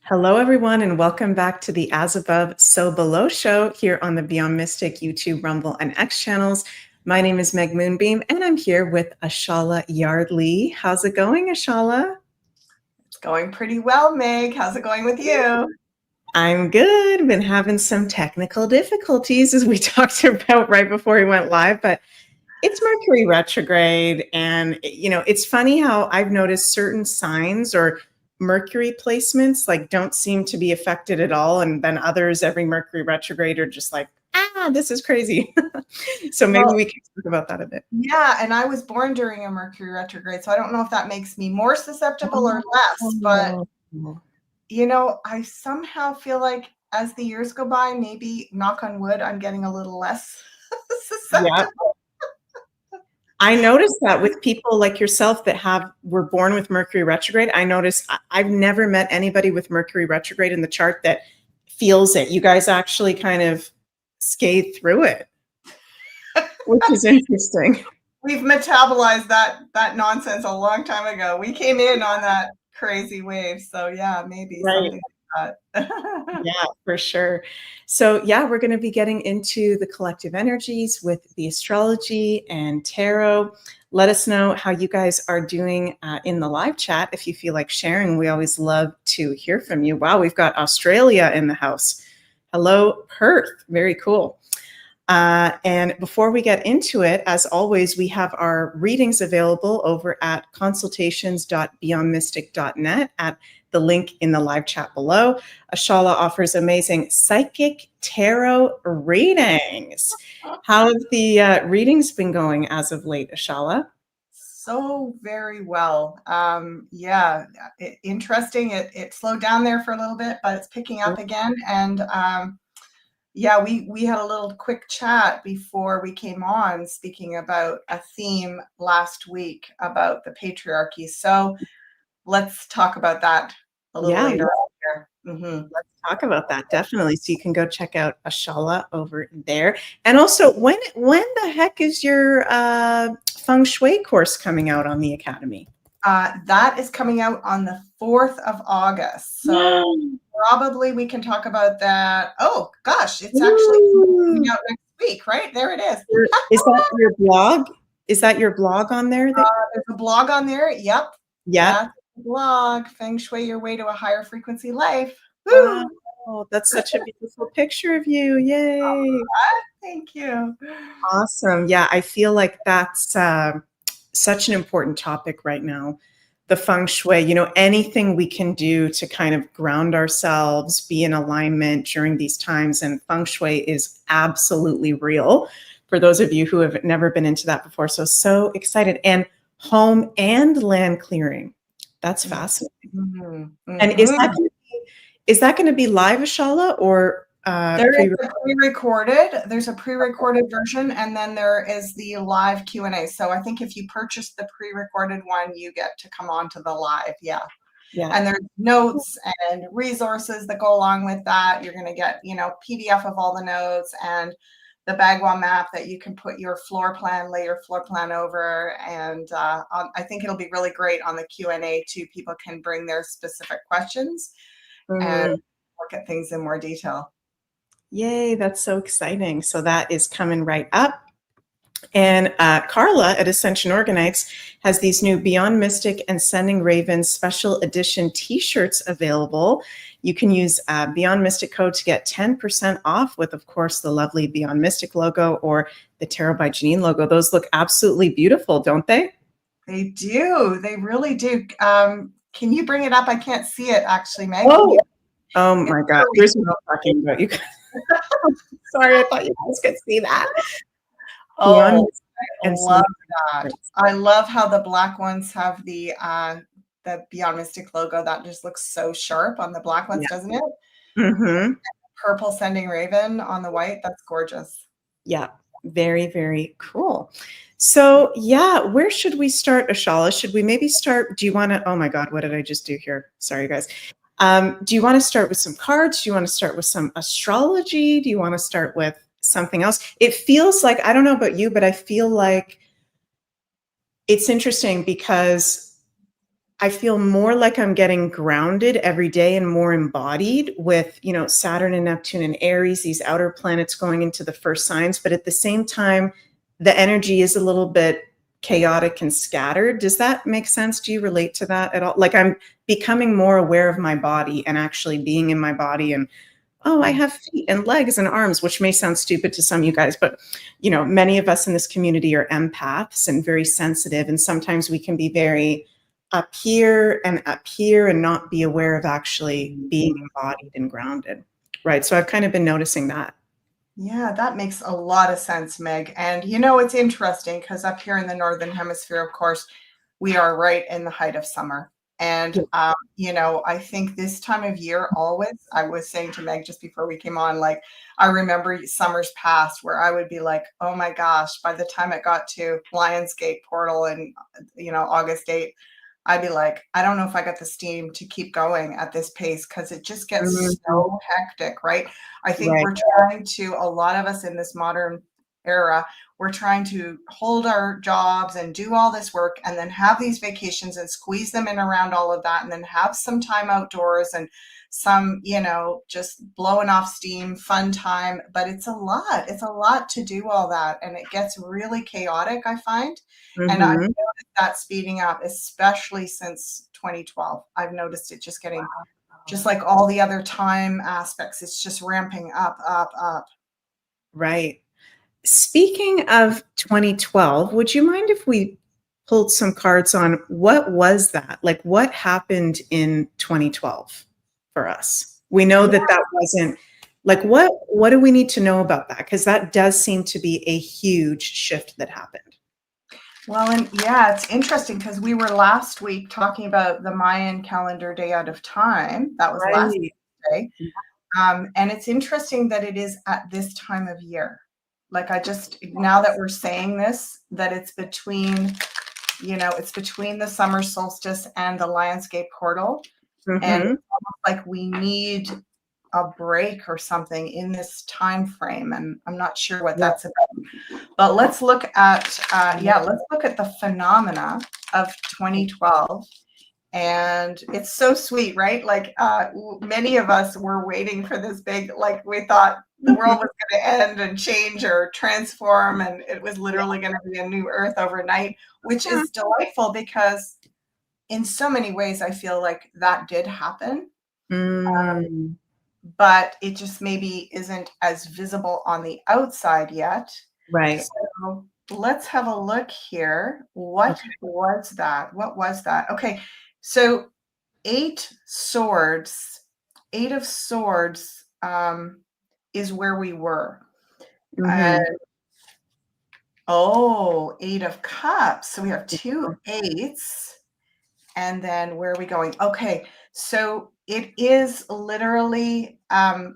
Hello, everyone, and welcome back to the As Above, So Below show here on the Beyond Mystic YouTube, Rumble, and X channels. My name is Meg Moonbeam, and I'm here with ASHALA Yardley. How's it going, ASHALA? It's going pretty well, Meg. How's it going with you? I'm good. Been having some technical difficulties, as we talked about right before we went live, but it's Mercury retrograde. And, it's funny how I've noticed certain signs or Mercury placements don't seem to be affected at all. And then others, every Mercury retrograde, are just like, this is crazy. So maybe we can talk about that a bit. Yeah, and I was born during a Mercury retrograde, so I don't know if that makes me more susceptible or less, but I somehow feel like as the years go by, maybe knock on wood, I'm getting a little less Yeah. susceptible. I noticed that with people like yourself that were born with Mercury retrograde. I noticed I've never met anybody with Mercury retrograde in the chart that feels it. You guys actually kind of skate through it, which is interesting. We've metabolized that nonsense a long time ago. We came in on that crazy wave, so yeah, maybe Right. something like that. Yeah, for sure. So yeah, we're going to be getting into the collective energies with the astrology and tarot. Let us know how you guys are doing in the live chat. If you feel like sharing, we always love to hear from you. Wow, we've got Australia in the house. Hello, Perth. Very cool. And before we get into it, as always, we have our readings available over at consultations.beyondmystic.net at the link in the live chat below. ASHALA offers amazing psychic tarot readings. How have the readings been going as of late, ASHALA? So very well. Yeah, interesting. It slowed down there for a little bit, but it's picking up again. And yeah, we had a little quick chat before we came on, speaking about a theme last week about the patriarchy. So let's talk about that a little later on here. Let's talk about that, definitely. So you can go check out ASHALA over there. And also, when the heck is your feng shui course coming out on the Academy? That is coming out on the 4th of August. So probably we can talk about that. Oh gosh, it's actually coming out next week, right? There it is. Is that your blog? Is that your blog on there? There's a blog on there. Yep. Yeah. That's the blog. Feng Shui Your Way to a Higher Frequency Life. Wow. That's such a beautiful picture of you. Yay. Thank you. Awesome. Yeah, I feel like that's such an important topic right now. The feng shui, anything we can do to kind of ground ourselves, be in alignment during these times. And feng shui is absolutely real for those of you who have never been into that before. So excited. And home and land clearing. That's fascinating. Mm-hmm. And is that going to be live, ASHALA, or pre-recorded? There's a pre-recorded version, and then there is the live Q&A. So I think if you purchase the pre-recorded one, you get to come on to the live. Yeah. And there's notes and resources that go along with that. You're going to get, PDF of all the notes and the Bagua map that you can put your floor plan, lay your floor plan over. And I think it'll be really great on the Q&A too. People can bring their specific questions and look at things in more detail. Yay, that's so exciting. So that is coming right up. And Carla at Ascension Organites has these new Beyond Mystic and Sending Ravens special edition t-shirts available. You can use Beyond Mystic code to get 10% off with, of course, the lovely Beyond Mystic logo or the Tarot by Janine logo. Those look absolutely beautiful, don't they? They do. They really do. Can you bring it up? I can't see it actually, Meg. Oh my God. Here's what I'm talking about. You guys. Sorry, I thought you guys could see that. Oh, I love that. I love how the black ones have the Beyond Mystic logo. That just looks so sharp on the black ones, doesn't it? Mm-hmm. Purple Sending Raven on the white. That's gorgeous. Yeah, very, very cool. So yeah, where should we start, ASHALA? Should we maybe start? Do you want to? Oh my God, what did I just do here? Sorry, guys. Do you want to start with some cards? Do you want to start with some astrology? Do you want to start with something else? It feels like, I don't know about you, but I feel like it's interesting because I feel more like I'm getting grounded every day and more embodied with, Saturn and Neptune and Aries, these outer planets going into the first signs. But at the same time, the energy is a little bit chaotic and scattered. Does that make sense? Do you relate to that at all? Like I'm becoming more aware of my body and actually being in my body and, oh, I have feet and legs and arms, which may sound stupid to some of you guys, but many of us in this community are empaths and very sensitive. And sometimes we can be very up here and not be aware of actually being embodied and grounded. Right. So I've kind of been noticing that. Yeah, that makes a lot of sense, Meg. And it's interesting because up here in the Northern Hemisphere, of course, we are right in the height of summer. And, I think this time of year, always, I was saying to Meg just before we came on, like, I remember summers past where I would be like, oh my gosh, by the time it got to Lionsgate portal and, August 8th, I'd be like, I don't know if I got the steam to keep going at this pace because it just gets so hectic, right? I think we're trying to, a lot of us in this modern era, we're trying to hold our jobs and do all this work and then have these vacations and squeeze them in around all of that and then have some time outdoors and some, just blowing off steam, fun time. But it's a lot. It's a lot to do all that. And it gets really chaotic, I find. And I've noticed that speeding up, especially since 2012. I've noticed it just getting, just like all the other time aspects, it's just ramping up, up, up. Right. Speaking of 2012, would you mind if we pulled some cards on what was that? Like what happened in 2012 for us? We know that wasn't like what do we need to know about that? Because that does seem to be a huge shift that happened. Well, and yeah, it's interesting because we were last week talking about the Mayan calendar day out of time. That was last day. And it's interesting that it is at this time of year. Like now that we're saying this, that it's between, it's between the summer solstice and the Lionsgate portal. And it's almost like we need a break or something in this time frame. And I'm not sure what that's about. But let's look at, let's look at the phenomena of 2012. And it's so sweet, right? Like many of us were waiting for this big, like we thought the world was going to end and change or transform. And it was literally going to be a new earth overnight, which is delightful because in so many ways, I feel like that did happen. But it just maybe isn't as visible on the outside yet. Right. So let's have a look here. What was that? What was that? Okay. So Eight of Swords is where we were. Eight of Cups. So we have two eights. And then where are we going? Okay. So it is literally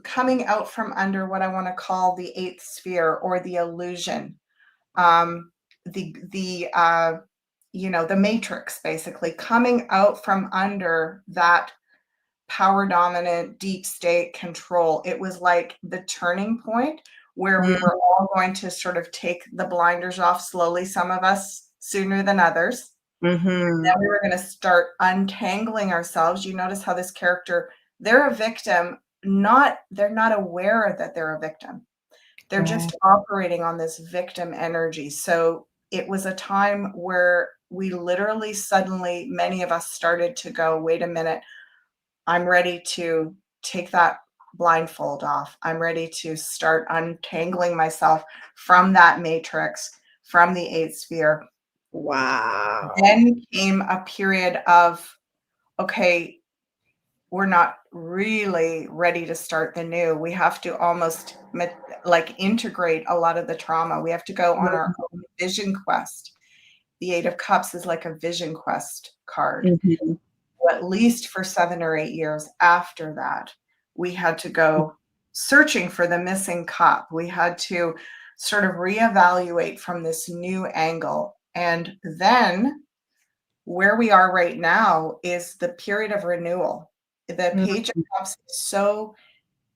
coming out from under what I want to call the eighth sphere or the illusion. The matrix, basically coming out from under that power dominant deep state control. It was like the turning point where we were all going to sort of take the blinders off slowly, some of us sooner than others. Then we were going to start untangling ourselves. You notice how this character, they're a victim, they're not aware that they're a victim. They're just operating on this victim energy. So it was a time where we literally suddenly, many of us started to go, wait a minute, I'm ready to take that blindfold off. I'm ready to start untangling myself from that matrix, from the eighth sphere. Wow. Then came a period of, okay, we're not really ready to start the new. We have to almost like integrate a lot of the trauma. We have to go on our own vision quest. The Eight of Cups is like a vision quest card. At least for 7 or 8 years after that, we had to go searching for the missing cup. We had to sort of reevaluate from this new angle. And then where we are right now is the period of renewal. The Page of Cups is so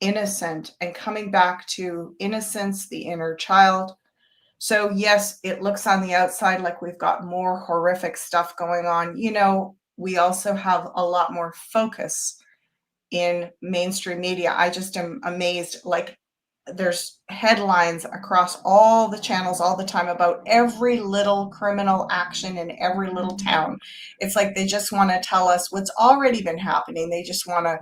innocent and coming back to innocence, the inner child. So yes, it looks on the outside like we've got more horrific stuff going on. we also have a lot more focus in mainstream media. I just am amazed. Like, there's headlines across all the channels all the time about every little criminal action in every little town. It's like they just want to tell us what's already been happening. They just want to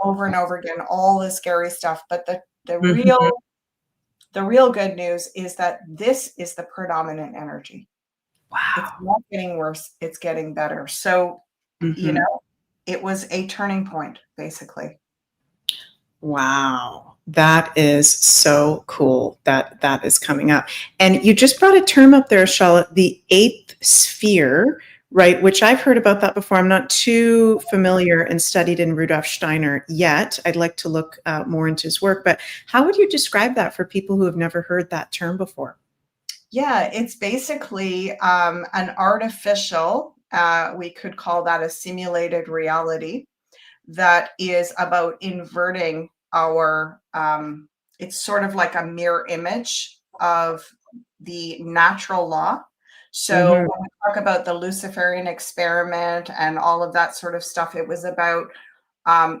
over and over again all the scary stuff. But the real good news is that this is the predominant energy. Wow. It's not getting worse, it's getting better. So, you know, it was a turning point, basically. Wow. That is so cool that that is coming up. And you just brought a term up there, Charlotte, the eighth sphere, right? Which I've heard about that before. I'm not too familiar and studied in Rudolf Steiner yet. I'd like to look more into his work, but how would you describe that for people who have never heard that term before? Yeah, it's basically an artificial, we could call that a simulated reality that is about inverting our, it's sort of like a mirror image of the natural law. So when we talk about the Luciferian experiment and all of that sort of stuff, it was about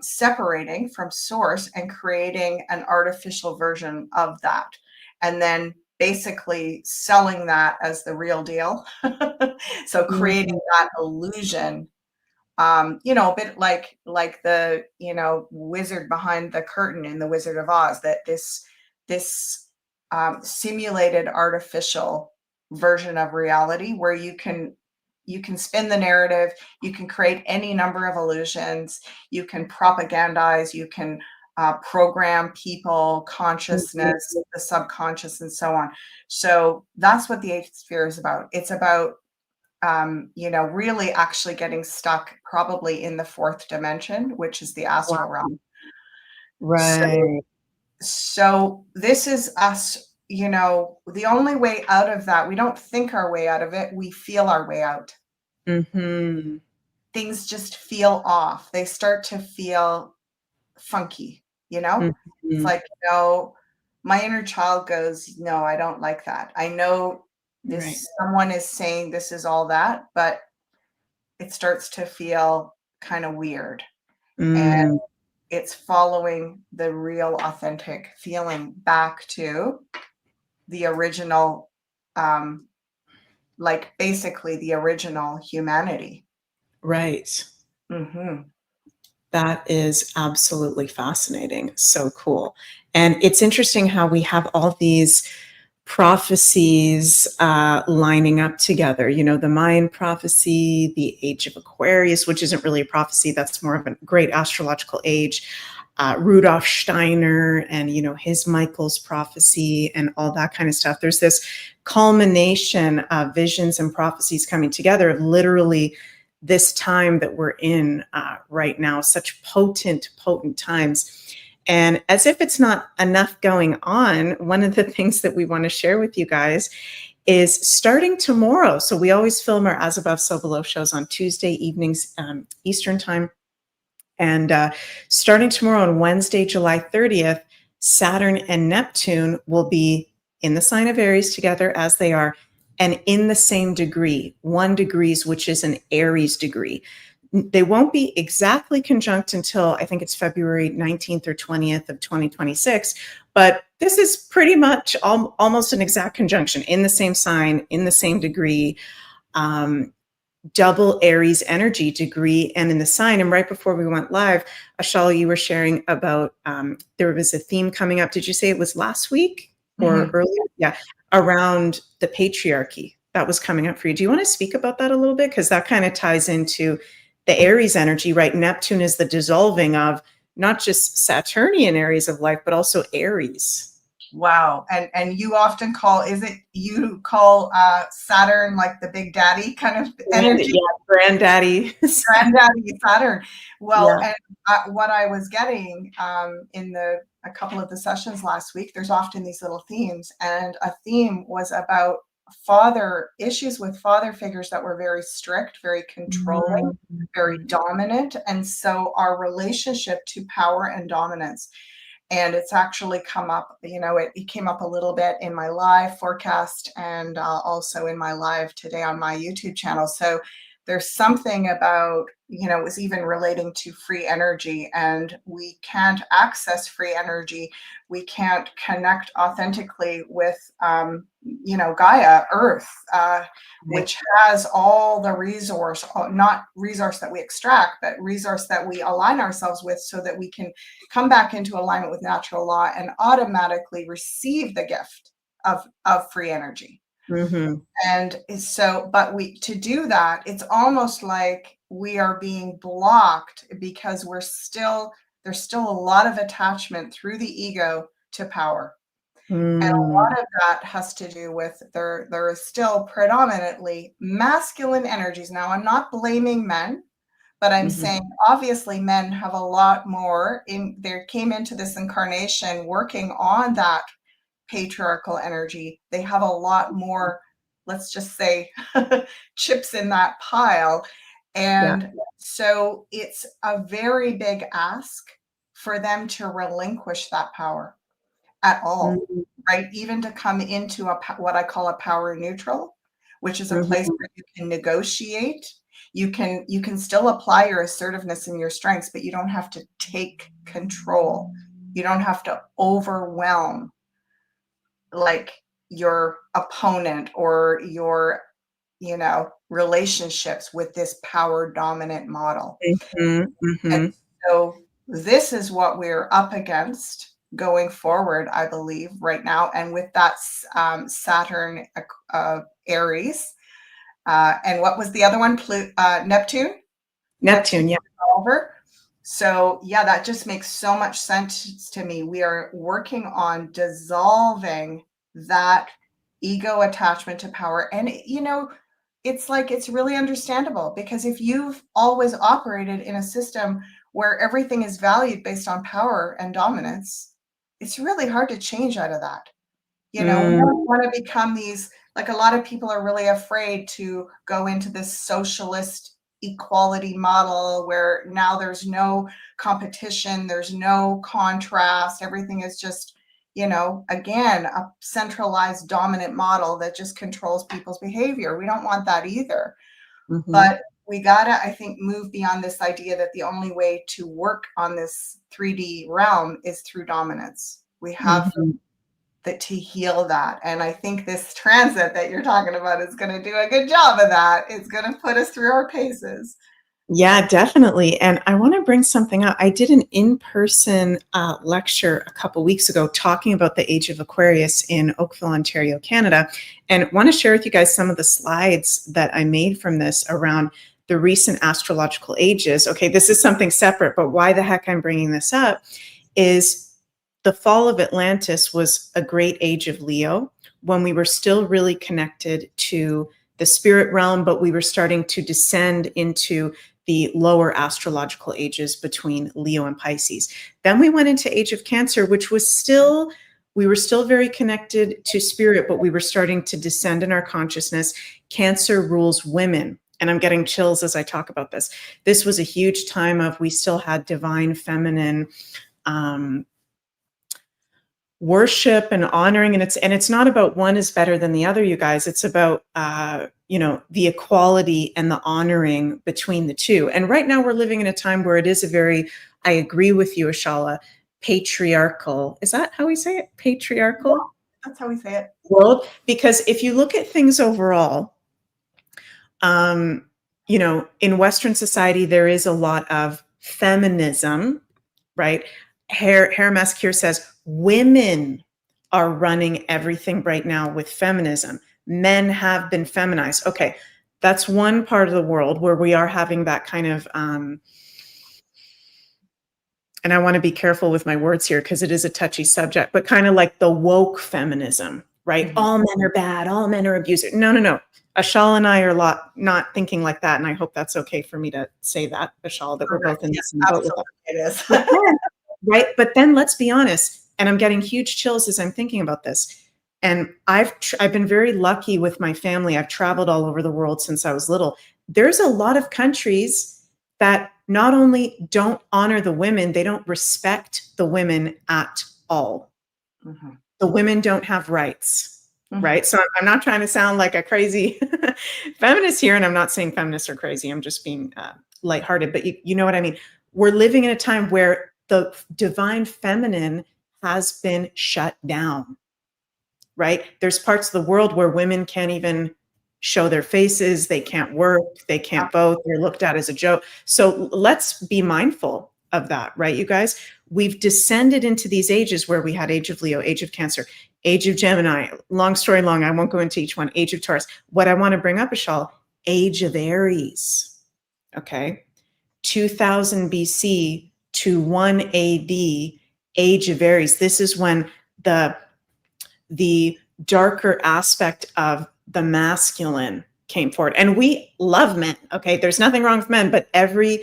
separating from source and creating an artificial version of that. And then basically selling that as the real deal. So creating that illusion, you know, a bit like the, you know, wizard behind the curtain in The Wizard of Oz, that this simulated artificial version of reality where you can spin the narrative, you can create any number of illusions, you can propagandize, you can program people, consciousness, the subconscious, and so on. So that's what the eighth sphere is about. It's about you know, really actually getting stuck probably in the fourth dimension, which is the astral realm. Right. So this is us, you know, the only way out of that, we don't think our way out of it, we feel our way out. Things just feel off. They start to feel funky, you know? It's like, you know, my inner child goes, no, I don't like that. I know this, someone is saying this is all that, but it starts to feel kind of weird. And it's following the real authentic feeling back to the original, like basically the original humanity. Right. That is absolutely fascinating. So cool. And it's interesting how we have all these prophecies lining up together. You know, the Mayan prophecy, the age of Aquarius, which isn't really a prophecy, that's more of a great astrological age. Rudolf Steiner and, you know, his Michael's prophecy and all that kind of stuff. There's this culmination of visions and prophecies coming together of literally this time that we're in right now, such potent times. And as if it's not enough going on, one of the things that we want to share with you guys is starting tomorrow. So we always film our As Above, So Below shows on Tuesday evenings, Eastern time. And starting tomorrow on Wednesday, July 30th, Saturn and Neptune will be in the sign of Aries together as they are, and in the same degree, 1 degree, which is an Aries degree. They won't be exactly conjunct until I think it's February 19th or 20th of 2026, but this is pretty much almost an exact conjunction in the same sign, in the same degree, double Aries energy degree and in the sign. And right before we went live, Ashala, you were sharing about there was a theme coming up. Did you say it was last week or earlier? Yeah, around the patriarchy that was coming up for you. Do you want to speak about that a little bit? Because that kind of ties into the Aries energy, right? Neptune is the dissolving of not just Saturnian areas of life, but also Aries. Wow. And you often call, is it you call Saturn like the big daddy kind of energy? Yeah, granddaddy. Granddaddy Saturn. Well, yeah. And what I was getting in a couple of the sessions last week, there's often these little themes, and a theme was about issues with father figures that were very strict, very controlling, very dominant. And so our relationship to power and dominance. And it's actually come up, you know, it came up a little bit in my live forecast and also in my live today on my YouTube channel. So there's something about, it was even relating to free energy, and we can't access free energy. We can't connect authentically with, Gaia, Earth, which has all the resource, not resource that we extract, but resource that we align ourselves with, so that we can come back into alignment with natural law and automatically receive the gift of free energy. Mm-hmm. And so, but to do that, it's almost like we are being blocked because there's still a lot of attachment through the ego to power. And a lot of that has to do with there is still predominantly masculine energies. Now, I'm not blaming men, but I'm saying obviously men have a lot more they came into this incarnation working on that patriarchal energy. They have a lot more, let's just say, chips in that pile. And so it's a very big ask for them to relinquish that power at all, right? Even to come into what I call a power neutral, which is a place where you can negotiate. You can still apply your assertiveness and your strengths, but you don't have to take control. You don't have to overwhelm like your opponent or your relationships with this power dominant model. And so this is what we're up against going forward, I believe, right now. And with that Saturn, Aries, and what was the other one? Neptune, yeah. Over. So yeah, that just makes so much sense to me. We are working on dissolving that ego attachment to power. And it's really understandable, because if you've always operated in a system where everything is valued based on power and dominance, it's really hard to change out of that. We don't want to become these, like, a lot of people are really afraid to go into this socialist equality model where now there's no competition, there's no contrast, everything is just, again, a centralized dominant model that just controls people's behavior. We don't want that either. But we gotta, I think, move beyond this idea that the only way to work on this 3D realm is through dominance. We have to heal that. And I think this transit that you're talking about is going to do a good job of that. It's going to put us through our paces. Yeah, definitely. And I want to bring something up. I did an in-person lecture a couple weeks ago talking about the age of Aquarius in Oakville, Ontario, Canada, and want to share with you guys some of the slides that I made from this around the recent astrological ages. Okay, this is something separate, but why the heck I'm bringing this up is the fall of Atlantis was a great age of Leo, when we were still really connected to the spirit realm, but we were starting to descend into the lower astrological ages between Leo and Pisces. Then we went into Age of Cancer, which was we were still very connected to spirit, but we were starting to descend in our consciousness. Cancer rules women. And I'm getting chills as I talk about this. This was a huge time of, we still had divine feminine worship and honoring, and it's not about one is better than the other, you guys. It's about the equality and the honoring between the two. And right now we're living in a time where it is a very, I agree with you, Ashala, patriarchal. Is that how we say it? Patriarchal? Yeah, that's how we say it. World. Because if you look at things overall, in Western society, there is a lot of feminism, right? Hermes Cure says women are running everything right now with feminism. Men have been feminized. Okay, that's one part of the world where we are having that kind of, and I want to be careful with my words here because it is a touchy subject, but kind of like the woke feminism, right? All men are bad, all men are abusive. No. Ashala and I are not thinking like that, and I hope that's okay for me to say that, Ashala, that we're both in this boat with that. It is. Right? But then let's be honest, and I'm getting huge chills as I'm thinking about this. And I've been very lucky with my family. I've traveled all over the world since I was little. There's a lot of countries that not only don't honor the women, they don't respect the women at all. The women don't have rights. right? So I'm not trying to sound like a crazy feminist here, and I'm not saying feminists are crazy. I'm just being lighthearted, but you know what I mean? We're living in a time where the divine feminine has been shut down, right? There's parts of the world where women can't even show their faces, they can't work, they can't vote, they're looked at as a joke. So let's be mindful of that, right, you guys? We've descended into these ages where we had age of Leo, age of Cancer, age of Gemini, long story long, I won't go into each one, age of Taurus. What I want to bring up, ASHALA, age of Aries, okay? 2000 BC to 1 AD, age of Aries. This is when the darker aspect of the masculine came forward. And we love men, okay? There's nothing wrong with men, but every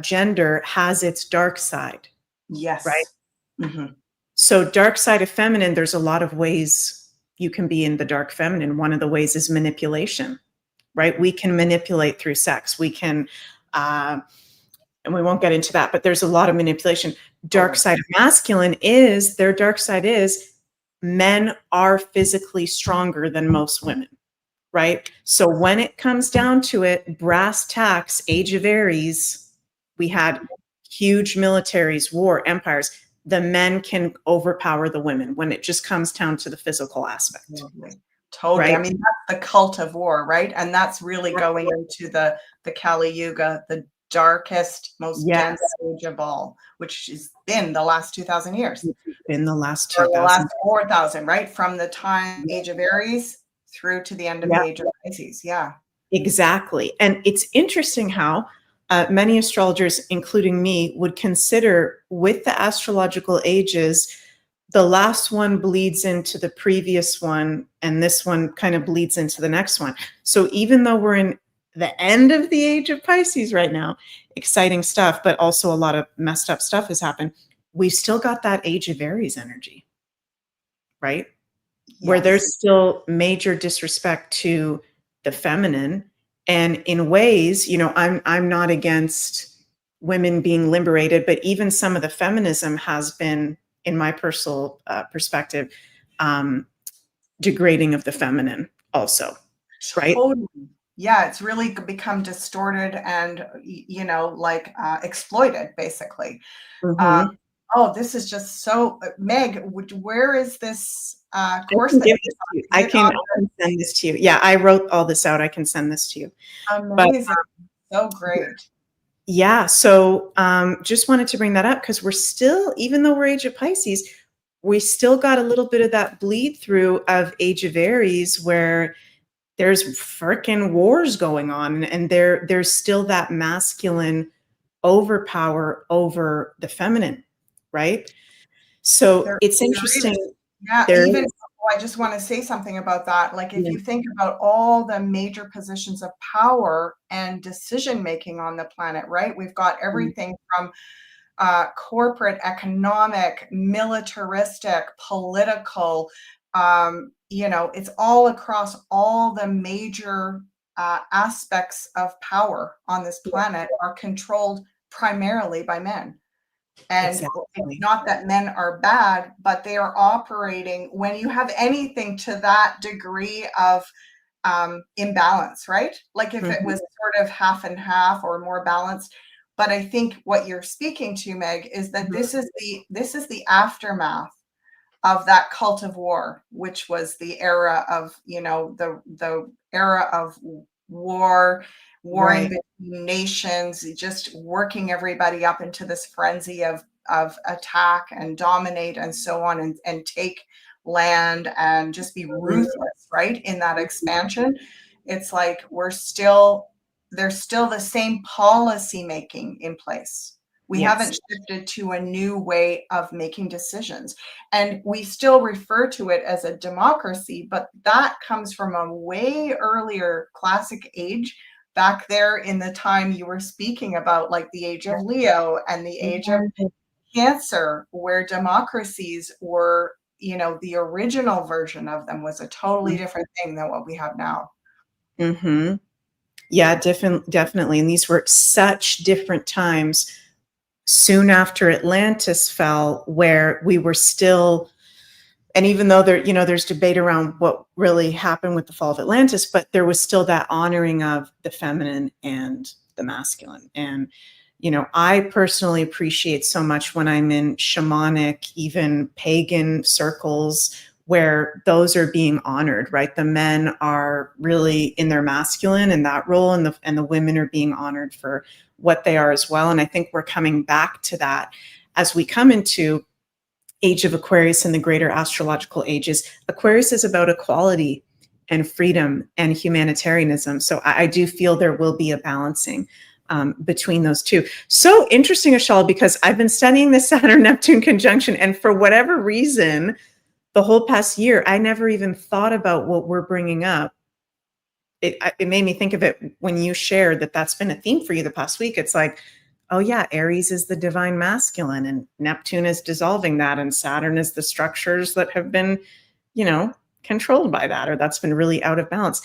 gender has its dark side. Yes. Right? Mm-hmm. So dark side of feminine, there's a lot of ways you can be in the dark feminine. One of the ways is manipulation, right? We can manipulate through sex. We can, and we won't get into that, but there's a lot of manipulation. Dark side of masculine is, their dark side is, men are physically stronger than most women, right? So when it comes down to it, brass tacks, age of Aries, we had huge militaries, war, empires. The men can overpower the women when it just comes down to the physical aspect. Totally. Right? I mean, that's the cult of war, right? And that's really going into the Kali Yuga, the darkest, most dense age of all, which has been the last 2,000 years. In the last 2,000. The last 4,000, right? From the time age of Aries through to the end of the age of Pisces. Yeah. Exactly. And it's interesting how many astrologers, including me, would consider with the astrological ages, the last one bleeds into the previous one, and this one kind of bleeds into the next one. So even though we're in the end of the age of Pisces right now, exciting stuff, but also a lot of messed up stuff has happened, we've still got that age of Aries energy, right? Yes. Where there's still major disrespect to the feminine. And in ways, you know, I'm not against women being liberated, but even some of the feminism has been, in my personal perspective, degrading of the feminine also, right? Totally. Yeah, it's really become distorted and, you know, like exploited, basically. Mm-hmm. Oh, this is just so, Meg, where is this course? I can send this to you. Yeah, I wrote all this out. I can send this to you. Amazing. But, so great. Yeah, so just wanted to bring that up because we're still, even though we're age of Pisces, we still got a little bit of that bleed through of age of Aries where there's frickin' wars going on, and there's still that masculine overpower over the feminine, right? So it's interesting. Yeah, even I just want to say something about that. Like if you think about all the major positions of power and decision making on the planet, right? We've got everything from corporate, economic, militaristic, political, you know, it's all across all the major aspects of power on this planet are controlled primarily by men. And it's not that men are bad, but they are operating when you have anything to that degree of imbalance, right? Like if it was sort of half and half or more balanced. But I think what you're speaking to, Meg, is that this is the aftermath of that cult of war, which was the era of, you know, the era of warring between nations, just working everybody up into this frenzy of attack and dominate and so on, and take land and just be ruthless, right? In that expansion. It's like there's still the same policy making in place. We haven't shifted to a new way of making decisions. And we still refer to it as a democracy, but that comes from a way earlier classic age, back there in the time you were speaking about, like the age of Leo and the age of Cancer, where democracies were, you know, the original version of them was a totally different thing than what we have now. Mm-hmm. Yeah, definitely. And these were such different times soon after Atlantis fell, where we were still, And even though there's debate around what really happened with the fall of Atlantis, but there was still that honoring of the feminine and the masculine. And, I personally appreciate so much when I'm in shamanic, even pagan circles where those are being honored, right? The men are really in their masculine in that role, and the women are being honored for what they are as well. And I think we're coming back to that as we come into age of Aquarius and the greater astrological ages. Aquarius is about equality and freedom and humanitarianism. So I do feel there will be a balancing between those two. So interesting, ASHALA, because I've been studying the Saturn-Neptune conjunction, and for whatever reason, the whole past year, I never even thought about what we're bringing up. It made me think of it when you shared that that's been a theme for you the past week. It's like, oh yeah, Aries is the divine masculine, and Neptune is dissolving that, and Saturn is the structures that have been, controlled by that, or that's been really out of balance.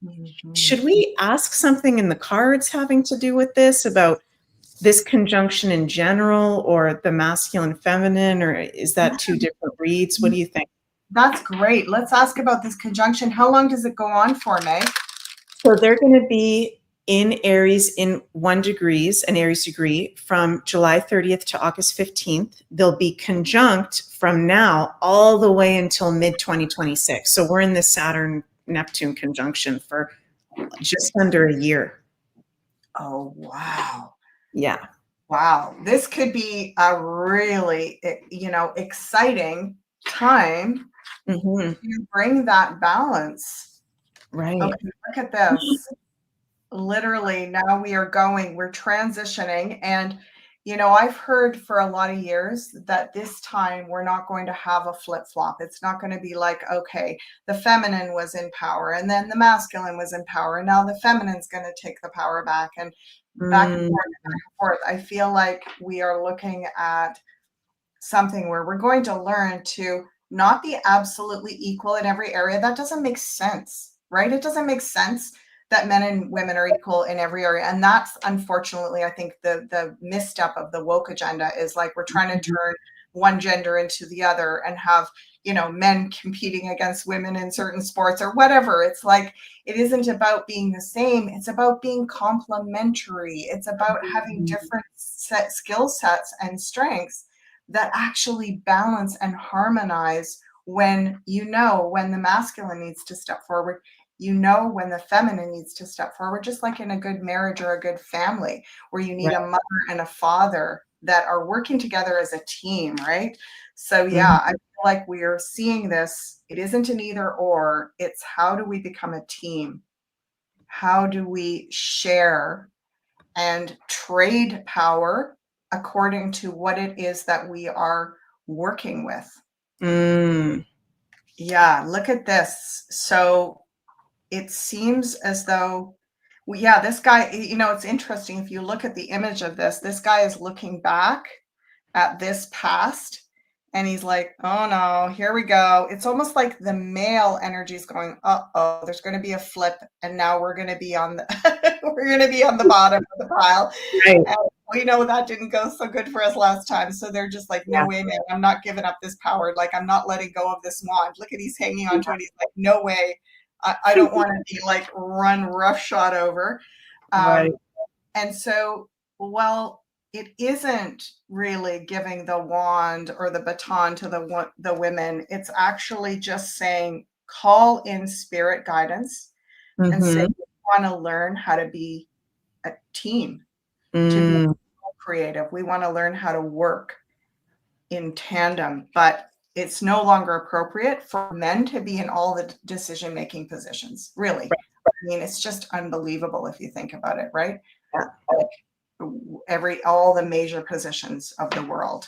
Mm-hmm. Should we ask something in the cards having to do with this, about this conjunction in general, or the masculine feminine, or is that two different reads? What do you think? That's great. Let's ask about this conjunction. How long does it go on for, Meg? So they're going to be in Aries in 1 degree, an Aries degree, from July 30th to August 15th. They'll be conjunct from now all the way until mid-2026. So we're in this Saturn-Neptune conjunction for just under a year. Oh, wow. Yeah. Wow. This could be a really, exciting time to bring that balance. Right. Okay, look at this. Literally, now we're transitioning. And, I've heard for a lot of years that this time we're not going to have a flip-flop. It's not going to be like, okay, the feminine was in power and then the masculine was in power, and now the feminine's going to take the power back, and back and forth and back and forth. I feel like we are looking at something where we're going to learn to not be absolutely equal in every area. That doesn't make sense, right? It doesn't make sense that men and women are equal in every area. And that's, unfortunately, I think the misstep of the woke agenda is like, we're trying to turn one gender into the other and have, men competing against women in certain sports or whatever. It's like, it isn't about being the same. It's about being complementary. It's about having different skill sets and strengths that actually balance and harmonize when when the masculine needs to step forward, when the feminine needs to step forward, just like in a good marriage or a good family, where you need a mother and a father that are working together as a team, right? So yeah, I feel like we are seeing this. It isn't an either or, it's how do we become a team? How do we share and trade power according to what it is that we are working with? Yeah, look at this. So it seems as though, this guy, it's interesting. If you look at the image of this guy is looking back at this past, and he's like, oh no, here we go. It's almost like the male energy is going, uh-oh, there's going to be a flip, and now we're going to be on the we're going to be on the bottom of the pile. Right. And we know that didn't go so good for us last time. So they're just like, no way, man, I'm not giving up this power. Like, I'm not letting go of this wand. Look at, he's hanging on to it. He's like, no way. I don't want to be like run roughshod over. Right. And so, it isn't really giving the wand or the baton to the women. It's actually just saying, call in spirit guidance and say, we want to learn how to be a team, to be creative. We want to learn how to work in tandem, but it's no longer appropriate for men to be in all the decision-making positions, really. Right. I mean, it's just unbelievable if you think about it, right? Yeah. Like all the major positions of the world,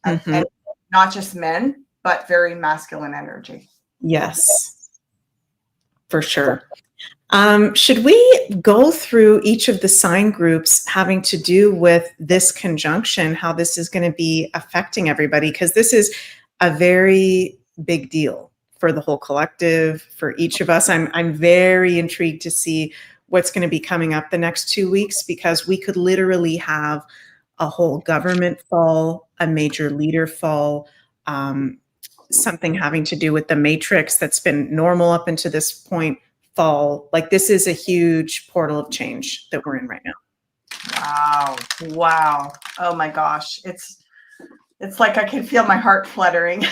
and not just men, but very masculine energy. Yes, for sure. Should we go through each of the sign groups having to do with this conjunction, how this is going to be affecting everybody? Because this is a very big deal for the whole collective, for each of us. I'm very intrigued to see what's going to be coming up the next 2 weeks, because we could literally have a whole government fall, a major leader fall, something having to do with the matrix that's been normal up until this point fall. Like this is a huge portal of change that we're in right now. Wow. Wow. Oh my gosh. It's like I can feel my heart fluttering.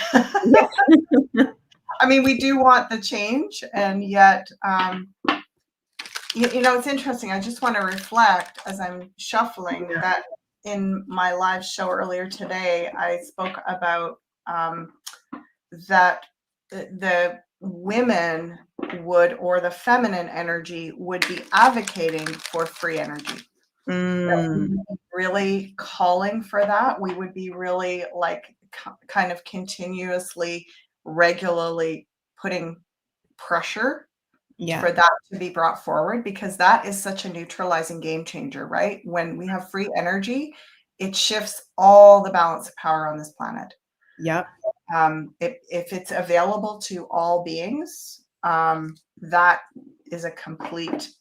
I mean, we do want the change, and yet, you know, it's interesting. I just want to reflect as I'm shuffling that in my live show earlier today, I spoke about that the women would, or the feminine energy would be advocating for free energy. Really calling for that. We would be really like kind of continuously, regularly putting pressure for that to be brought forward, because that is such a neutralizing game changer, right? When we have free energy, it shifts all the balance of power on this planet. Yep. If it's available to all beings, that is a complete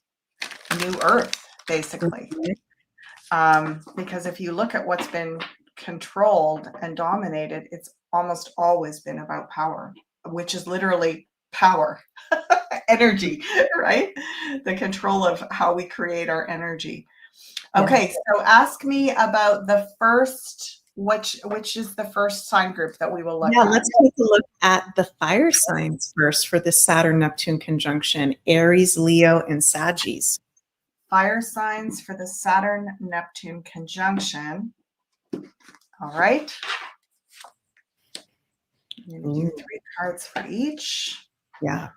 new earth, basically. Because if you look at what's been controlled and dominated, it's almost always been about power, which is literally power, energy, right? The control of how we create our energy. Okay, so ask me about the first, which is the first sign group that we will look at. Let's take a look at the fire signs first for the Saturn-Neptune conjunction, Aries, Leo, and Sagittarius. Fire signs for the Saturn-Neptune conjunction. All right. I'm going to do 3 cards for each. Yeah.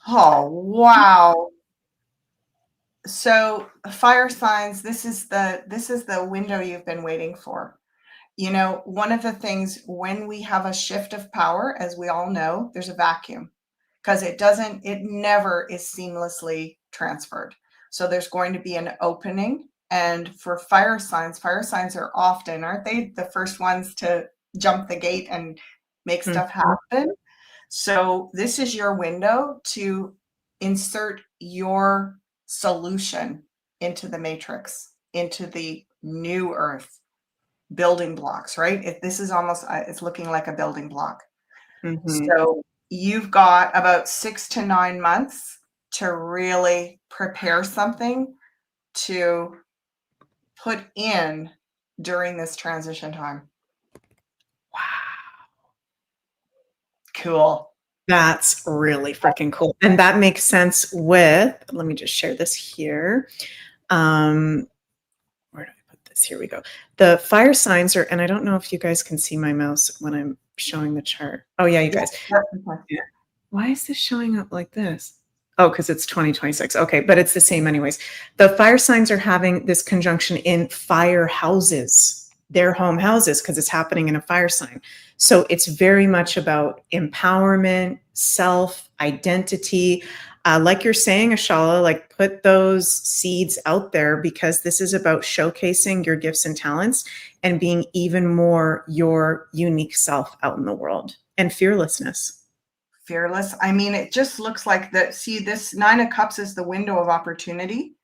Oh, wow. So fire signs, this is the window you've been waiting for. You know, one of the things when we have a shift of power, as we all know, there's a vacuum, because it never is seamlessly transferred. So there's going to be an opening. And for fire signs are often, aren't they, the first ones to jump the gate and make stuff happen? So this is your window to insert your solution into the matrix, into the new earth, building blocks, right? This is almost, it's looking like a building block. So you've got about 6 to 9 months to really prepare something to put in during this transition time. Wow. Cool. That's really freaking cool. And that makes sense with, let me just share this here. Where do I put this? Here we go. The fire signs are, and I don't know if you guys can see my mouse when I'm showing the chart. Oh yeah, you guys. Yeah. Why is this showing up like this? Oh, because it's 2026. Okay, but it's the same anyways. The fire signs are having this conjunction in fire houses, their home houses, because it's happening in a fire sign. So it's very much about empowerment, self, identity. Like you're saying, Ashala, like put those seeds out there, because this is about showcasing your gifts and talents and being even more your unique self out in the world, and fearlessness. Fearless. I mean, it just looks like that. See, this 9 of Cups is the window of opportunity.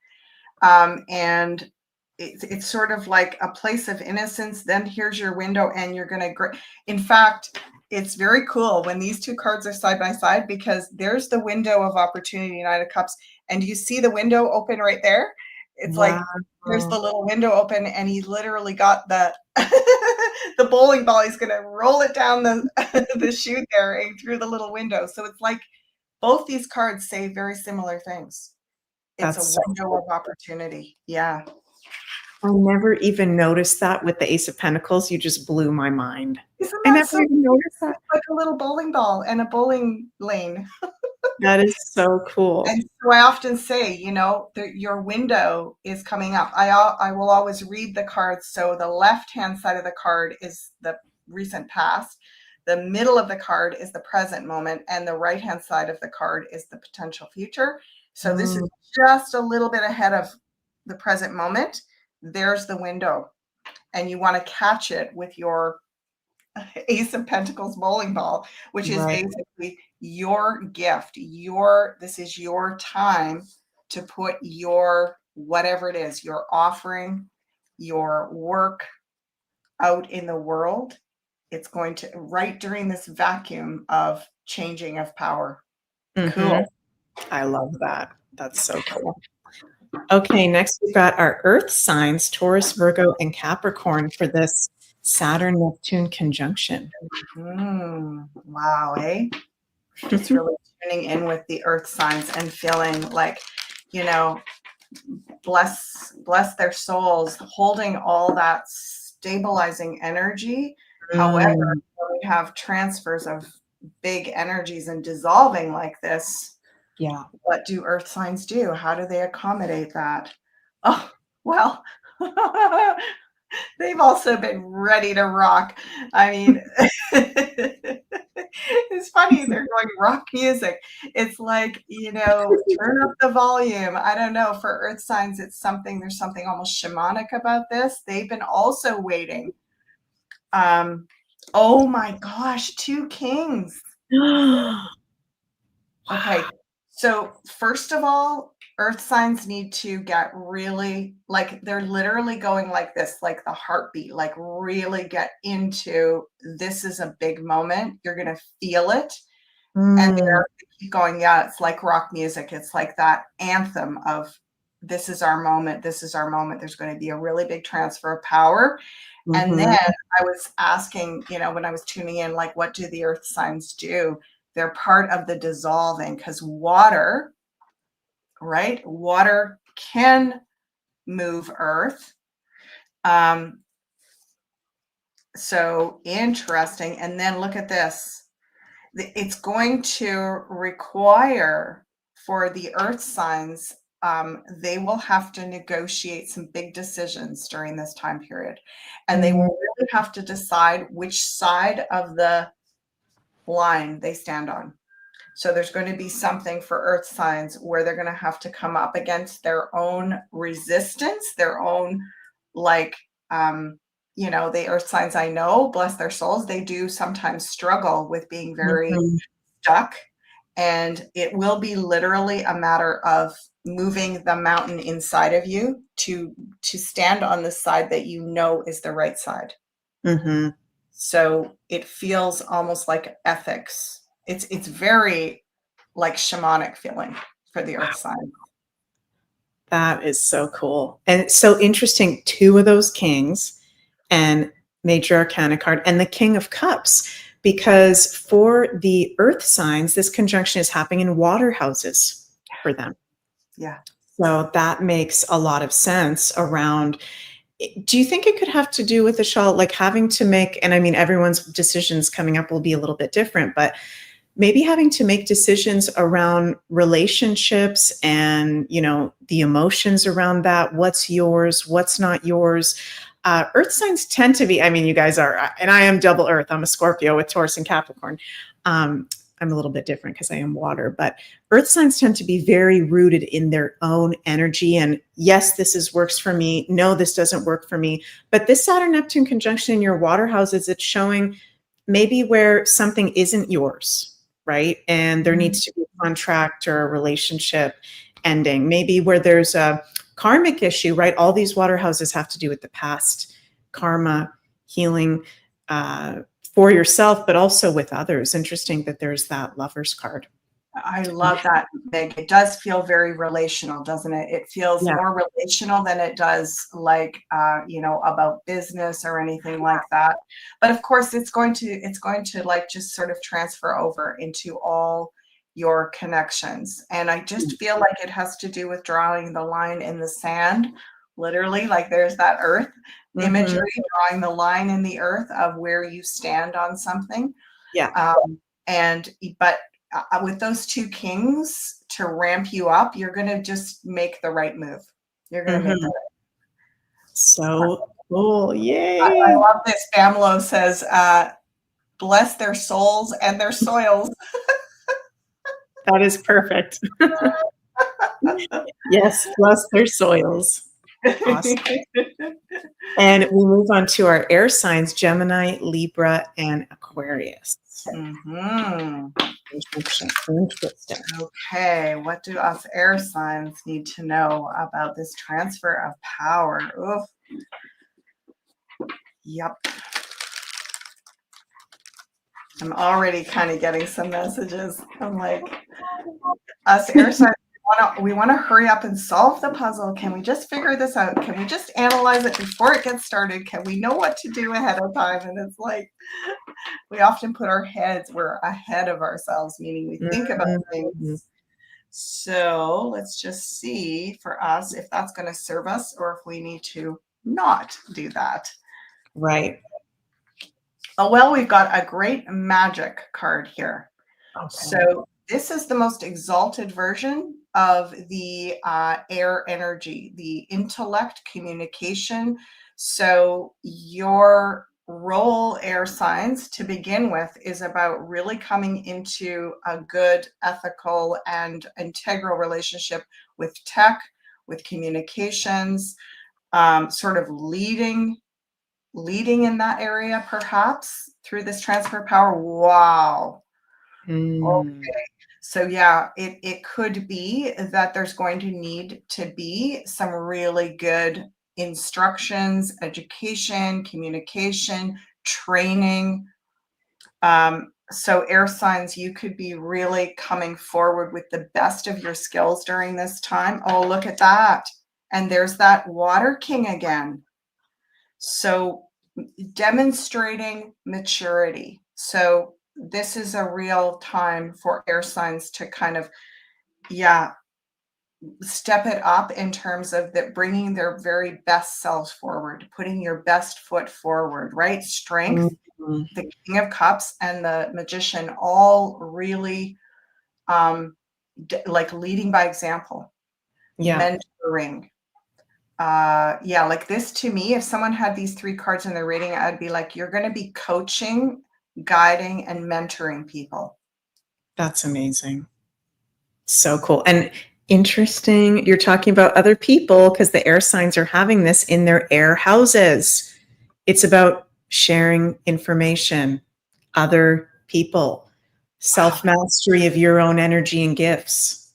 And it's sort of like a place of innocence. Then here's your window, and you're going to, in fact, it's very cool when these 2 cards are side by side, because there's the window of opportunity, 9 of Cups, and you see the window open right there. It's like there's the little window open, and he literally got the the bowling ball. He's going to roll it down the chute there and through the little window. So it's like both these cards say very similar things. It's a window of opportunity. Yeah. I never even noticed that with the Ace of Pentacles. You just blew my mind. I never even noticed that. Like a little bowling ball and a bowling lane. That is so cool. And so I often say, you know, your window is coming up. I will always read the cards. So the left-hand side of the card is the recent past. The middle of the card is the present moment. And the right-hand side of the card is the potential future. So this is just a little bit ahead of the present moment. There's the window. And you want to catch it with your Ace of Pentacles bowling ball, which is basically your gift. This is your time to put your, whatever it is, your offering, your work out in the world. it's going to, right during this vacuum of changing of power. Mm-hmm. Cool. I love that. That's so cool. Okay, next we've got our Earth signs, Taurus, Virgo, and Capricorn for this Saturn-Neptune conjunction. Wow, eh? Just really tuning in with the Earth signs and feeling like, you know, bless their souls, holding all that stabilizing energy. However, when we have transfers of big energies and dissolving like this, Yeah. what do Earth signs do? How do they accommodate that? Oh, well, they've also been ready to rock. I mean, it's funny, they're going rock music. It's like, turn up the volume. I don't know. For Earth signs, there's something almost shamanic about this. They've been also waiting. Oh my gosh, 2 kings. Okay. So first of all, Earth signs need to get really, like, they're literally going like this, like the heartbeat, like really get into, this is a big moment. You're going to feel it. And they're keep going, yeah, it's like rock music. It's like that anthem of, this is our moment. This is our moment. There's going to be a really big transfer of power. And then I was asking, when I was tuning in, like, what do the Earth signs do? They're part of the dissolving, because water, right? Water can move Earth. So interesting. And then look at this. It's going to require, for the Earth signs, they will have to negotiate some big decisions during this time period. And they will really have to decide which side of the line they stand on. So there's going to be something for Earth signs where they're going to have to come up against their own resistance, their own, like, the Earth signs I know, bless their souls, they do sometimes struggle with being very stuck. And it will be literally a matter of moving the mountain inside of you to stand on the side that you know is the right side. So it feels almost like ethics. It's very like shamanic feeling for the Earth sign. That is so cool. And it's so interesting. 2 of those kings and major arcana card and the King of Cups, because for the Earth signs, this conjunction is happening in water houses for them. Yeah. So that makes a lot of sense around. Do you think it could have to do with ASHALA, like having to make, and I mean, everyone's decisions coming up will be a little bit different, but maybe having to make decisions around relationships and, the emotions around that, what's yours, what's not yours. Earth signs tend to be, I mean, you guys are, and I am double Earth. I'm a Scorpio with Taurus and Capricorn. I'm a little bit different because I am water, but Earth signs tend to be very rooted in their own energy. And yes, this works for me. No, this doesn't work for me. But this Saturn-Neptune conjunction in your water houses, it's showing maybe where something isn't yours, right? And there needs to be a contract or a relationship ending. Maybe where there's a karmic issue, right? All these water houses have to do with the past, karma, healing, for yourself, but also with others. Interesting that there's that Lover's card. I love that, Meg. It does feel very relational, doesn't it? It feels more relational than it does like, about business or anything like that. But of course, it's going to like just sort of transfer over into all your connections. And I just feel like it has to do with drawing the line in the sand, literally, like there's that Earth imagery, drawing the line in the earth of where you stand on something. But with those 2 kings to ramp you up, you're going to just make the right move. You're going to make the right move. So cool. Yay. I love this. Bamlo says, bless their souls and their soils. That is perfect. Yes, bless their soils. Awesome. And we move on to our air signs, Gemini, Libra, and Aquarius. Interesting. Okay, what do us air signs need to know about this transfer of power? Oof. Yep. I'm already kind of getting some messages. I'm like, us air signs, we want to hurry up and solve the puzzle. Can we just figure this out? Can we just analyze it before it gets started? Can we know what to do ahead of time? And it's like, we often put our heads, we're ahead of ourselves, meaning we think about things. So let's just see for us if that's going to serve us or if we need to not do that. Right. Oh, well, we've got a great magic card here. Okay. So this is the most exalted version of the air energy, the intellect, communication. So your role, air signs, to begin with, is about really coming into a good, ethical, and integral relationship with tech, with communications, sort of leading in that area, perhaps through this transfer of power. Wow. Okay. So yeah, it could be that there's going to need to be some really good instructions, education, communication, training. So air signs, you could be really coming forward with the best of your skills during this time. Oh, look at that. And there's that water king again. So demonstrating maturity. So this is a real time for air signs to kind of, step it up in terms of that, bringing their very best selves forward, putting your best foot forward, right? Strength, the King of Cups and the Magician, all really like leading by example, mentoring. Like this to me, if someone had these three cards in their reading, I'd be like, you're going to be coaching, guiding, and mentoring people. That's amazing. So cool. And interesting, you're talking about other people because the air signs are having this in their air houses. It's about sharing information, other people, self-mastery of your own energy and gifts.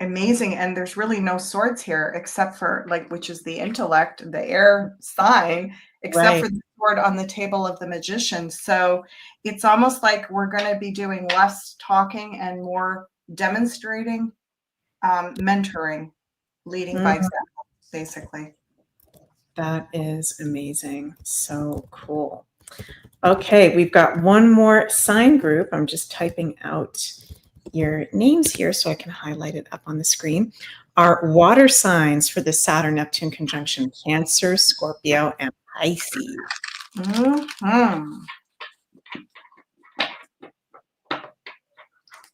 Amazing. And there's really no swords here except for like, which is the intellect, the air sign, except for the sword on the table of the Magician. So it's almost like we're going to be doing less talking and more demonstrating, mentoring, leading by example, basically. That is amazing. So cool. Okay, we've got one more sign group. I'm just typing out your names here so I can highlight it up on the screen. Our water signs for the Saturn-Neptune conjunction: Cancer, Scorpio, and Pisces.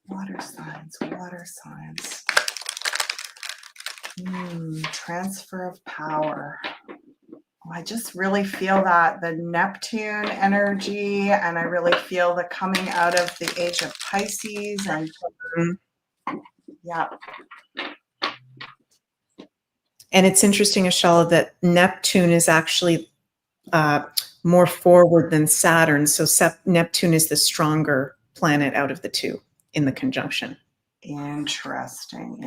Water signs, water signs. Transfer of power. I just really feel that the Neptune energy, and I really feel the coming out of the age of Pisces, and And it's interesting, ASHALA, that Neptune is actually more forward than Saturn. So Neptune is the stronger planet out of the two in the conjunction. Interesting.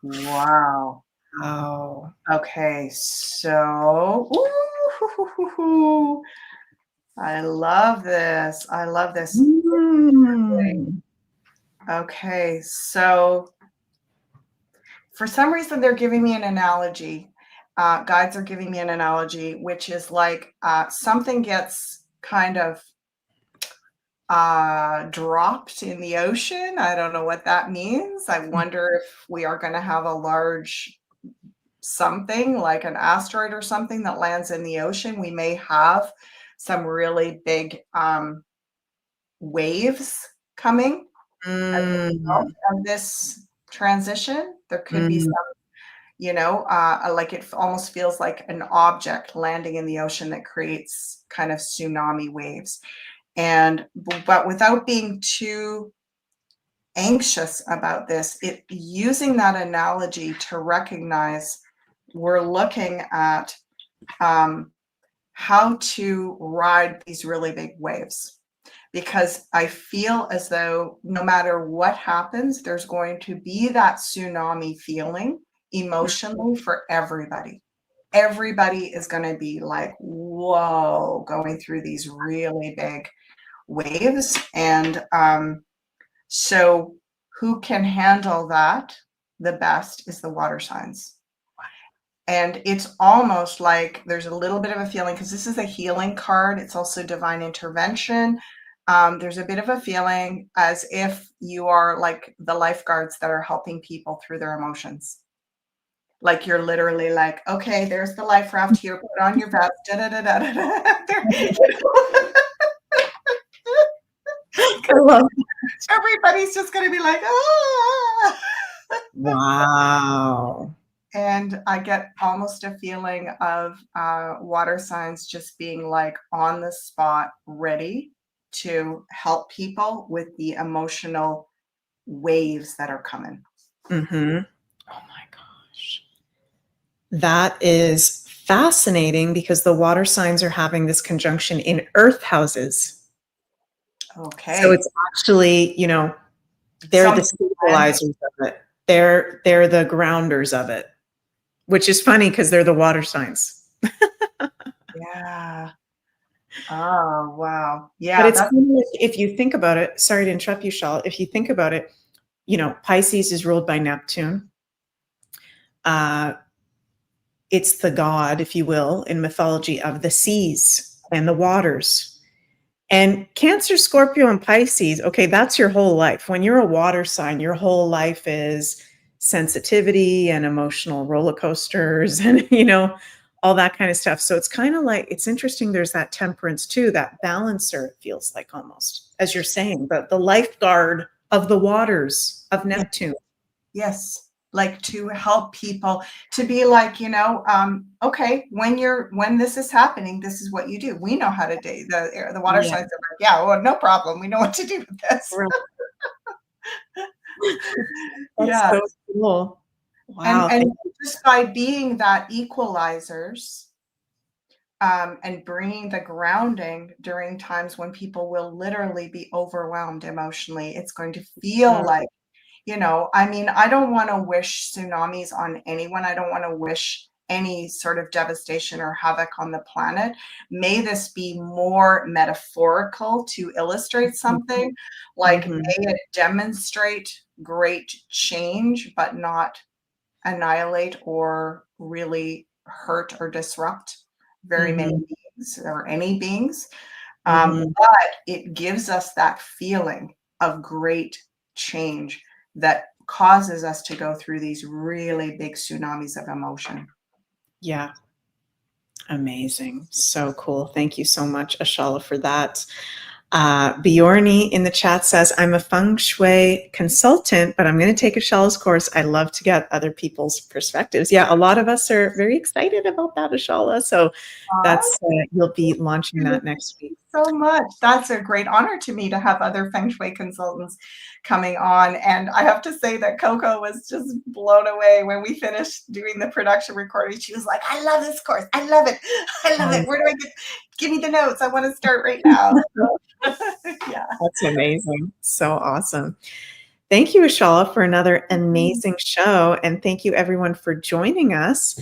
Wow. Oh. Okay, so I love this. Okay, so for some reason they're giving me an analogy. Guides are giving me an analogy, which is like something gets kind of dropped in the ocean. I don't know what that means. I wonder if we are going to have a large something like an asteroid or something that lands in the ocean. We may have some really big waves coming as a result of this transition. There could be some, like it almost feels like an object landing in the ocean that creates kind of tsunami waves. But without being too anxious about this, using that analogy to recognize we're looking at how to ride these really big waves. Because I feel as though no matter what happens, there's going to be that tsunami feeling emotionally for everybody. Everybody is going to be like, whoa, going through these really big waves. And so who can handle that the best is the water signs. And it's almost like there's a little bit of a feeling, because this is a healing card. It's also divine intervention. There's a bit of a feeling as if you are like the lifeguards that are helping people through their emotions. Like you're literally like, okay, there's the life raft here. Put on your vest. Da, da, da, da, da, da. I love it. Everybody's just going to be like, ah. Wow. And I get almost a feeling of water signs just being like on the spot, ready to help people with the emotional waves that are coming. Mm-hmm. Oh my gosh. That is fascinating, because the water signs are having this conjunction in earth houses. Okay. So it's actually, they're the stabilizers of it. They're the grounders of it, which is funny because they're the water signs. Yeah. Oh, wow. Yeah. But it's if you think about it, sorry to interrupt you, Shal. If you think about it, Pisces is ruled by Neptune. It's the god, if you will, in mythology of the seas and the waters. And Cancer, Scorpio, and Pisces, okay, that's your whole life. When you're a water sign, your whole life is sensitivity and emotional roller coasters and, all that kind of stuff. So it's kind of like, it's interesting. There's that temperance too, that balancer, it feels like almost, as you're saying, but the lifeguard of the waters of Neptune. Yes. Like to help people to be like, okay, when this is happening, this is what you do. We know how to date the water signs are like, yeah, well, no problem. We know what to do with this. Right. That's so cool. Wow. And just by being that equalizers and bringing the grounding during times when people will literally be overwhelmed emotionally, it's going to feel like, I don't want to wish tsunamis on anyone. I don't want to wish any sort of devastation or havoc on the planet. May this be more metaphorical to illustrate something, like may it demonstrate great change, but not annihilate or really hurt or disrupt very many beings or any beings. But it gives us that feeling of great change that causes us to go through these really big tsunamis of emotion. Yeah. Amazing. So cool. Thank you so much, Ashala, for that. Bjorni in the chat says, I'm a feng shui consultant, but I'm going to take Ashala's course. I love to get other people's perspectives. Yeah, a lot of us are very excited about that, Ashala. So that's, you'll be launching that next week. So much. That's a great honor to me to have other feng shui consultants coming on. And I have to say that Coco was just blown away when we finished doing the production recording. She was like, I love this course. I love it. I love it. Where do I give me the notes? I want to start right now. Yeah. That's amazing. So awesome. Thank you, Ashala, for another amazing show. And thank you, everyone, for joining us.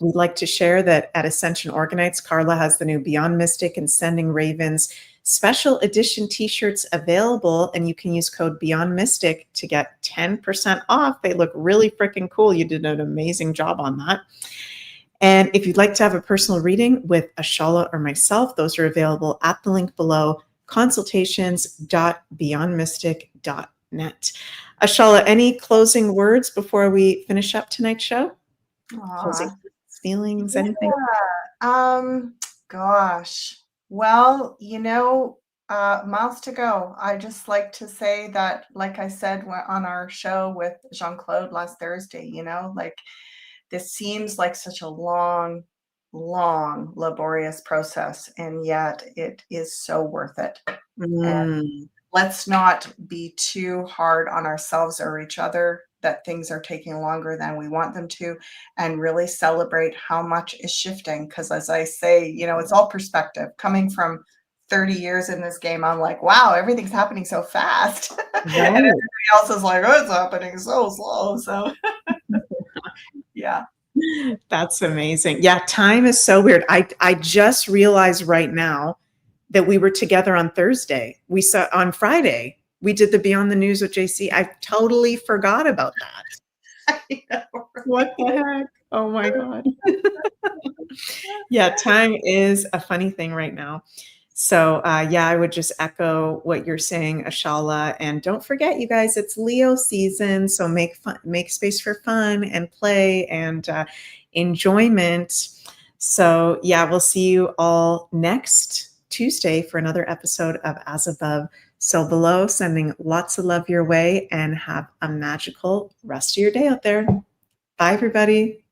We'd like to share that at Ascension Organites, Carla has the new Beyond Mystic and Sending Ravens special edition t-shirts available, and you can use code Beyond Mystic to get 10% off. They look really freaking cool. You did an amazing job on that. And if you'd like to have a personal reading with Ashala or myself, those are available at the link below, consultations.beyondmystic.net. Ashala, any closing words before we finish up tonight's show? Closing feelings, anything? Gosh. Well, miles to go. I just like to say that, like I said on our show with Jean-Claude last Thursday, like this seems like such a long, laborious process, and yet it is so worth it. And let's not be too hard on ourselves or each other that things are taking longer than we want them to, and really celebrate how much is shifting. Because as I say, it's all perspective. Coming from 30 years in this game, I'm like, wow, everything's happening so fast. And everybody else is like, oh, it's happening so slow. So yeah. That's amazing. Yeah, time is so weird. I just realized right now that we were together on Thursday. We saw on Friday, we did the Beyond the News with JC. I totally forgot about that. I know, right? What the heck? Oh my God. Yeah, time is a funny thing right now. So yeah, I would just echo what you're saying, Ashala. And don't forget, you guys, it's Leo season. So make space for fun and play and enjoyment. So yeah, we'll see you all next Tuesday for another episode of As Above, So Below. Sending lots of love your way and have a magical rest of your day out there. Bye, everybody.